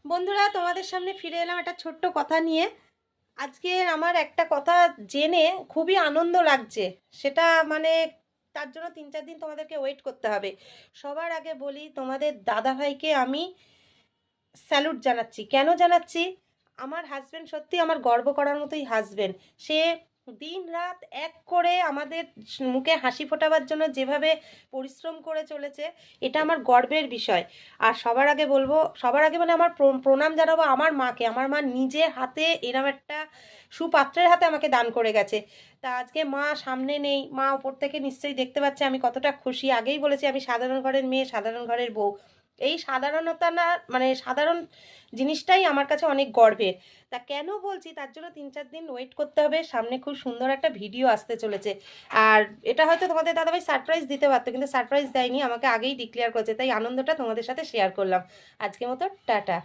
বন্ধুরা, তোমাদের সামনে ফিরে এলাম একটা ছোট্ট কথা নিয়ে। আজকে আমার একটা কথা জেনে খুবই আনন্দ লাগছে। সেটা মানে তার জন্য 3-4 দিন তোমাদেরকে ওয়েট করতে হবে। সবার আগে বলি, তোমাদের দাদাভাইকে আমি স্যালুট জানাচ্ছি। কেন জানাচ্ছি? আমার হাজবেন্ড সত্যি আমার গর্ব করার মতোই হাজবেন্ড। সে দিন রাত এক করে আমাদের মুখে হাসি ফোটাবার জন্য যেভাবে পরিশ্রম করে চলেছে, এটা আমার গর্বের বিষয়। আর সবার আগে বলবো, সবার আগে মানে আমার প্রণাম জানাবো আমার মাকে। আমার মা নিজে হাতে এরম একটা সুপাত্রের হাতে আমাকে দান করে গেছে। তা আজকে মা সামনে নেই, মা ওপর থেকে নিশ্চয়ই দেখতে পাচ্ছে আমি কতটা খুশি। আগেই বলেছি আমি সাধারণ ঘরের মেয়ে, সাধারণ ঘরের বউ। এই সাধারণতা না, মানে সাধারণ জিনিসটাই আমার কাছে অনেক গর্বের। তা কেন বলছি, তার জন্য 3-4 দিন ওয়েট করতে হবে। সামনে খুব সুন্দর একটা ভিডিও আসতে চলেছে। আর এটা হয়তো তোমাদের দাদাভাই সারপ্রাইজ দিতে পারতো, কিন্তু সারপ্রাইজ দেয়নি, আমাকে আগেই ডিক্লেয়ার করেছে। তাই আনন্দটা তোমাদের সাথে শেয়ার করলাম। আজকের মতো টাটা।